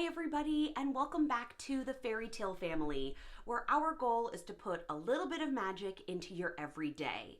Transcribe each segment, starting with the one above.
everybody, and welcome back to the Fairy Tale family, where our goal is to put a little bit of magic into your everyday.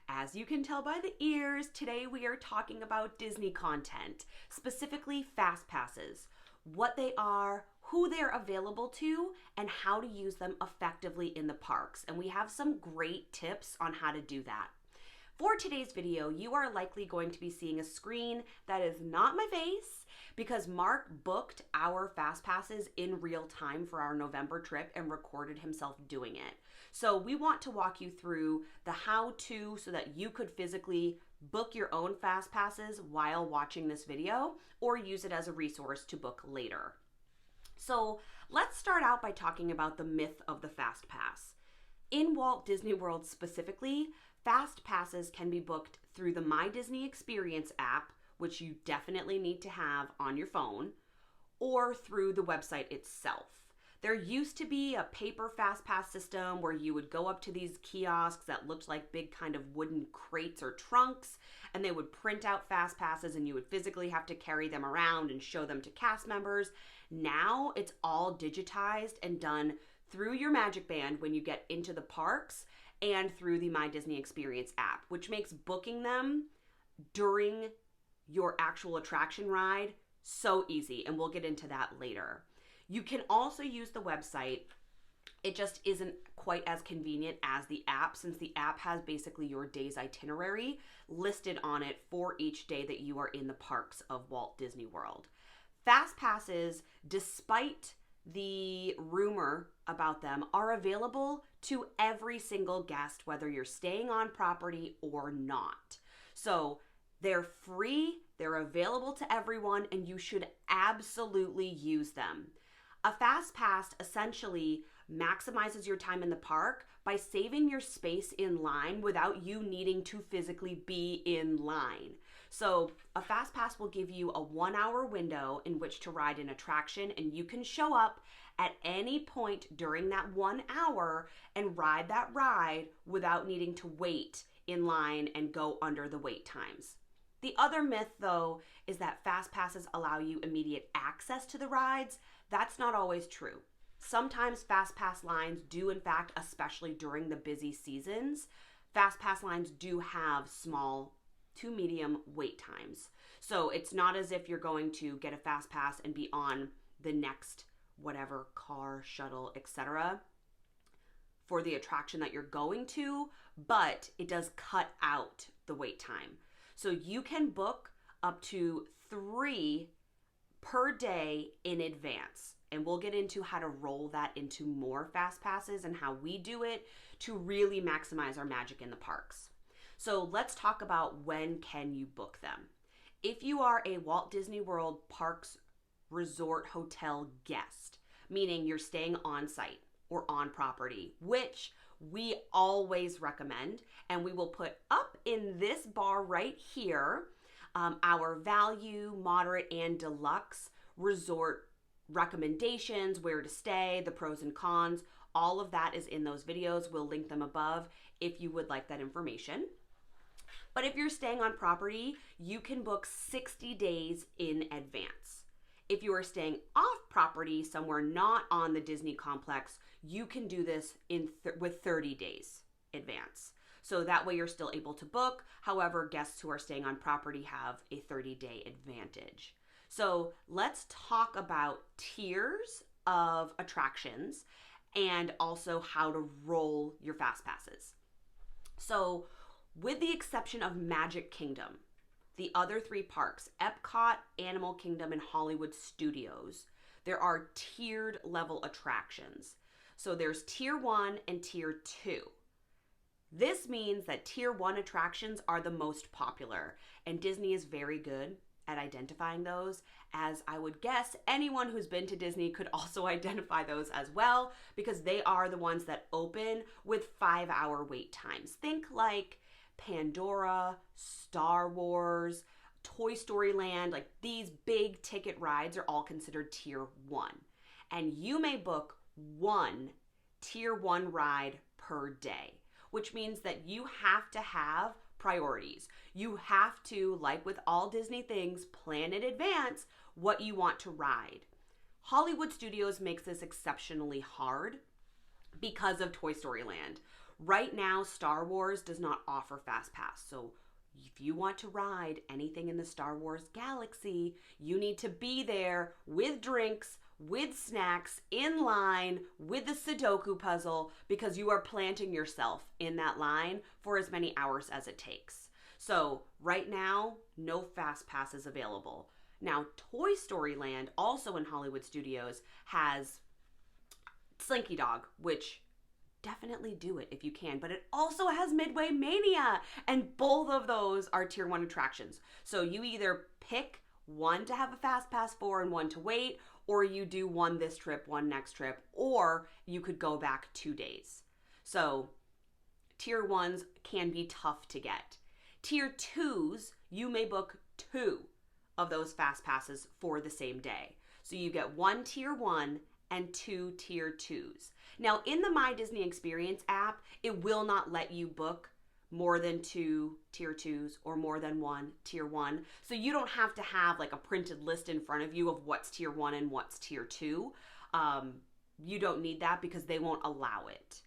As you can tell by the ears, today we are talking about Disney content, specifically Fast Passes, what they are, who they're available to, and how to use them effectively in the parks. And we have some great tips on how to do that. For today's video, you are likely going to be seeing a screen that is not my face because Mark booked our Fast Passes in real time for our November trip and recorded himself doing it. So we want to walk you through the how-to so that you could physically book your own Fast Passes while watching this video or use it as a resource to book later. So let's start out by talking about the myth of the Fast Pass. In Walt Disney World specifically, Fast Passes can be booked through the My Disney Experience app, which you definitely need to have on your phone, or through the website itself. There used to be a paper Fast Pass system where you would go up to these kiosks that looked like big kind of wooden crates or trunks, and they would print out Fast Passes and you would physically have to carry them around and show them to cast members. Now it's all digitized and done through your Magic Band when you get into the parks and through the My Disney Experience app, which makes booking them during your actual attraction ride so easy, and we'll get into that later. You can also use the website. It just isn't quite as convenient as the app, since the app has basically your day's itinerary listed on it for each day that you are in the parks of Walt Disney World. Fast Passes, despite the rumor about them, are available to every single guest, whether you're staying on property or not. So they're free, they're available to everyone, and you should absolutely use them. A Fast Pass essentially maximizes your time in the park by saving your space in line without you needing to physically be in line. So a Fast Pass will give you a 1-hour window in which to ride an attraction, and you can show up at any point during that 1 hour and ride that ride without needing to wait in line and go under the wait times. The other myth, though, is that Fast Passes allow you immediate access to the rides. That's not always true. Sometimes Fast Pass lines do, in fact, especially during the busy seasons, Fast Pass lines do have small to medium wait times. So it's not as if you're going to get a Fast Pass and be on the next whatever car, shuttle, etc. for the attraction that you're going to, but it does cut out the wait time. So you can book up to 3 per day in advance. And we'll get into how to roll that into more Fast Passes and how we do it to really maximize our magic in the parks. So let's talk about when can you book them. If you are a Walt Disney World Parks Resort Hotel guest, meaning you're staying on site or on property, which we always recommend, and we will put up in this bar right here our value, moderate, and deluxe resort recommendations, where to stay, the pros and cons. All of that is in those videos. We'll link them above if you would like that information. But if you're staying on property, you can book 60 days in advance. If you are staying off property somewhere not on the Disney complex, you can do this with 30 days advance. So that way you're still able to book. However, guests who are staying on property have a 30-day advantage. So let's talk about tiers of attractions and also how to roll your Fast Passes. So with the exception of Magic Kingdom, the other 3 parks, Epcot, Animal Kingdom, and Hollywood Studios, there are tiered level attractions. So there's Tier 1 and Tier 2. This means that Tier 1 attractions are the most popular, and Disney is very good at identifying those, as I would guess anyone who's been to Disney could also identify those as well, because they are the ones that open with 5-hour wait times. Think like Pandora, Star Wars, Toy Story Land. Like, these big ticket rides are all considered Tier 1. And you may book 1 Tier 1 ride per day, which means that you have to have priorities. You have to, like with all Disney things, plan in advance what you want to ride. Hollywood Studios makes this exceptionally hard because of Toy Story Land. Right now, Star Wars does not offer FastPass. So if you want to ride anything in the Star Wars galaxy, you need to be there with drinks, with snacks, in line, with the Sudoku puzzle, because you are planting yourself in that line for as many hours as it takes. So right now, no FastPass is available. Now, Toy Story Land, also in Hollywood Studios, has Slinky Dog, which definitely do it if you can, but it also has Midway Mania, and both of those are tier 1 attractions. So you either pick one to have a fast pass for and one to wait, or you do one this trip, one next trip, or you could go back 2 days. So tier 1s can be tough to get. Tier 2s, you may book 2 of those fast passes for the same day. So you get 1 tier 1 and 2 tier 2s. Now, in the My Disney Experience app, it will not let you book more than 2 tier 2s or more than 1 tier 1. So you don't have to have like a printed list in front of you of what's tier 1 and what's tier 2. You don't need that because they won't allow it.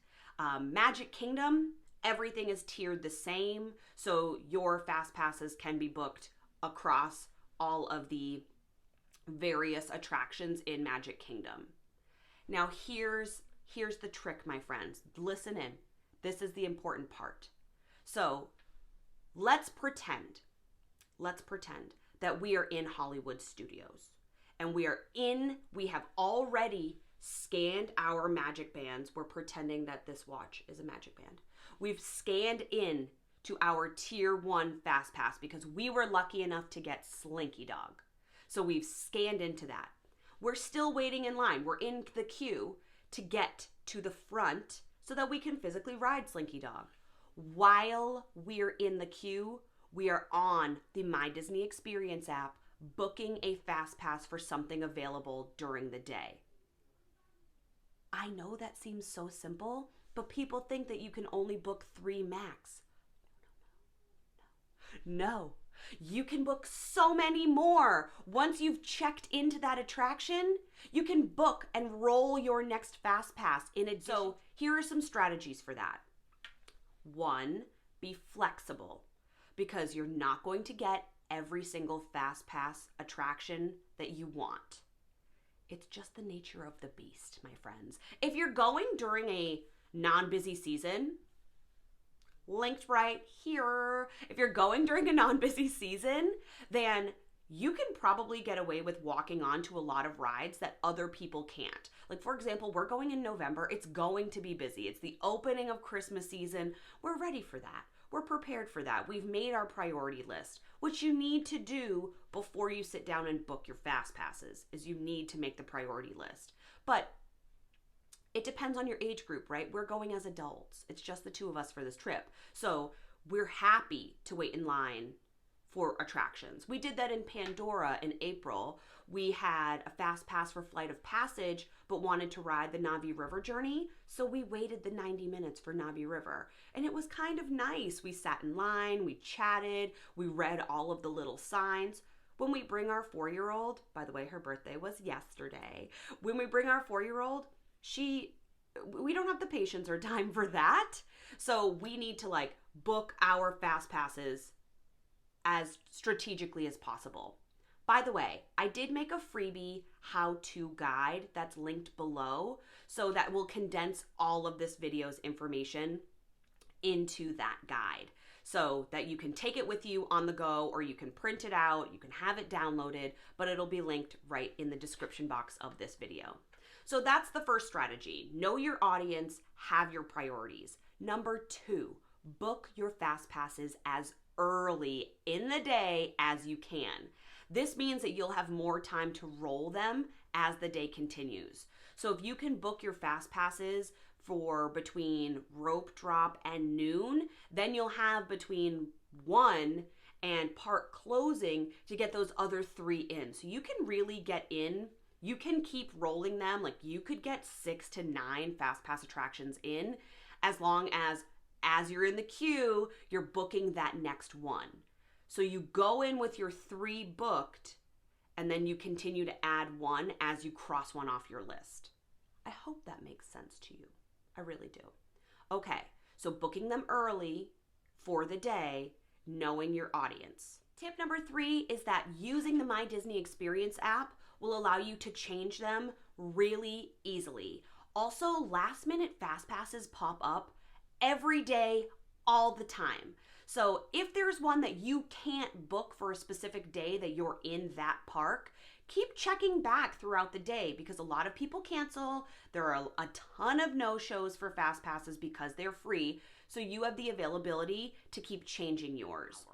Magic Kingdom, everything is tiered the same. So your fast passes can be booked across all of the various attractions in Magic Kingdom. Now here's the trick, my friends. Listen in. This is the important part. So let's pretend that we are in Hollywood Studios and we have already scanned our magic bands. We're pretending that this watch is a magic band. We've scanned in to our tier 1 fast pass because we were lucky enough to get Slinky Dog. So we've scanned into that. We're still waiting in line. We're in the queue to get to the front so that we can physically ride Slinky Dog. While we're in the queue, we are on the My Disney Experience app booking a fast pass for something available during the day. I know that seems so simple, but people think that you can only book 3 max. No. You can book so many more. Once you've checked into that attraction, you can book and roll your next fast pass in it. So here are some strategies for that. 1, be flexible, because you're not going to get every single fast pass attraction that you want. It's just the nature of the beast, my friends. If you're going during a non-busy season, linked right here. If you're going during a non-busy season, then you can probably get away with walking on to a lot of rides that other people can't. Like, for example, we're going in November. It's going to be busy. It's the opening of Christmas season. We're ready for that. We're prepared for that. We've made our priority list. What you need to do before you sit down and book your fast passes is you need to make the priority list. But it depends on your age group, right? We're going as adults. It's just the 2 of us for this trip. So we're happy to wait in line for attractions. We did that in Pandora in April. We had a fast pass for Flight of Passage, but wanted to ride the Navi River journey. So we waited the 90 minutes for Navi River. And it was kind of nice. We sat in line, we chatted, we read all of the little signs. When we bring our 4-year-old, by the way, her birthday was yesterday. When we bring our 4-year-old, we don't have the patience or time for that. So we need to book our fast passes as strategically as possible. By the way, I did make a freebie how-to guide that's linked below, so that will condense all of this video's information into that guide, so that you can take it with you on the go, or you can print it out, you can have it downloaded, but it'll be linked right in the description box of this video. So that's the first strategy. Know your audience, have your priorities. Number 2, book your fast passes as early in the day as you can. This means that you'll have more time to roll them as the day continues. So if you can book your fast passes for between rope drop and noon, then you'll have between 1 and park closing to get those other 3 in. So you can really get in. You can keep rolling them. You could get 6 to 9 fast pass attractions in, as long as you're in the queue, you're booking that next one. So you go in with your 3 booked, and then you continue to add one as you cross one off your list. I hope that makes sense to you. I really do. Okay, so booking them early for the day, knowing your audience. Tip number 3 is that using the My Disney Experience app will allow you to change them really easily. Also, last minute FastPasses pop up every day, all the time. So if there's one that you can't book for a specific day that you're in that park, keep checking back throughout the day because a lot of people cancel. There are a ton of no-shows for FastPasses because they're free. So you have the availability to keep changing yours.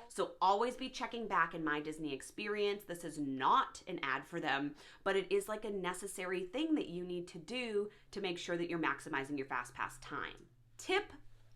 So always be checking back in My Disney Experience. This is not an ad for them, but it is like a necessary thing that you need to do to make sure that you're maximizing your FastPass time. Tip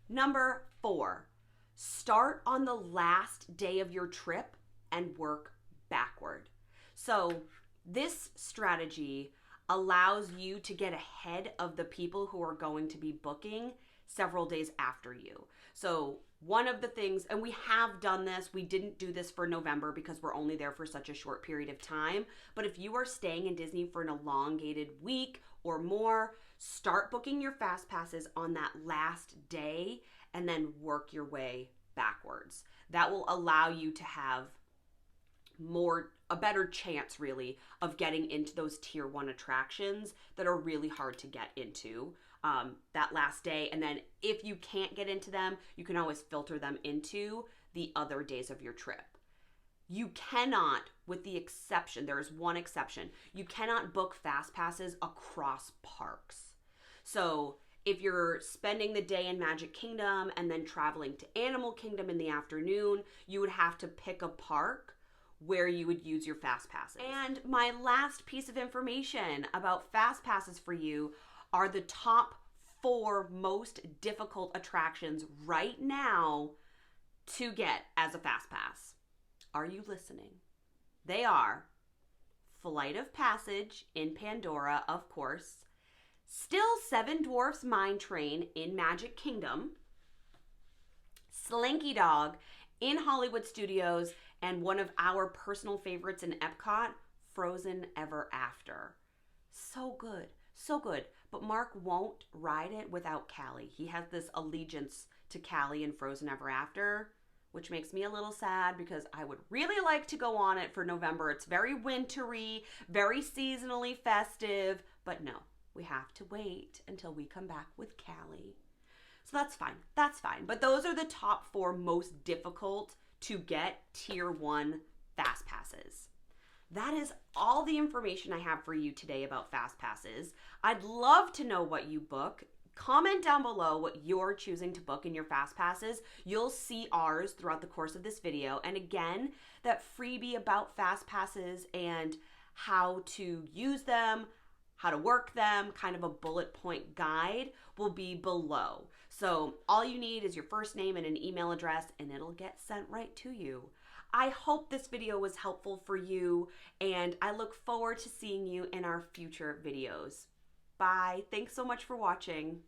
number 4, start on the last day of your trip and work backward. So this strategy allows you to get ahead of the people who are going to be booking several days after you. So one of the things, and we have done this, we didn't do this for November because we're only there for such a short period of time, but if you are staying in Disney for an elongated week or more, start booking your FastPasses on that last day and then work your way backwards. That will allow you to have a better chance really of getting into those tier 1 attractions that are really hard to get into that last day. And then if you can't get into them, you can always filter them into the other days of your trip. You cannot, with the exception, there is one exception, you cannot book FastPasses across parks. So if you're spending the day in Magic Kingdom and then traveling to Animal Kingdom in the afternoon, you would have to pick a park where you would use your FastPasses. And my last piece of information about FastPasses for you are the top 4 most difficult attractions right now to get as a FastPass. Are you listening? They are Flight of Passage in Pandora, of course, still Seven Dwarfs Mine Train in Magic Kingdom, Slinky Dog in Hollywood Studios, and one of our personal favorites in Epcot, Frozen Ever After. So good, so good. But Mark won't ride it without Callie. He has this allegiance to Callie in Frozen Ever After, which makes me a little sad because I would really like to go on it for November. It's very wintry, very seasonally festive, but no, we have to wait until we come back with Callie. So that's fine, that's fine. But those are the top 4 most difficult to get tier 1 FastPasses. That is all the information I have for you today about FastPasses. I'd love to know what you book. Comment down below what you're choosing to book in your FastPasses. You'll see ours throughout the course of this video. And again, that freebie about FastPasses and how to use them, how to work them, kind of a bullet point guide will be below. So all you need is your first name and an email address and it'll get sent right to you. I hope this video was helpful for you and I look forward to seeing you in our future videos. Bye. Thanks so much for watching.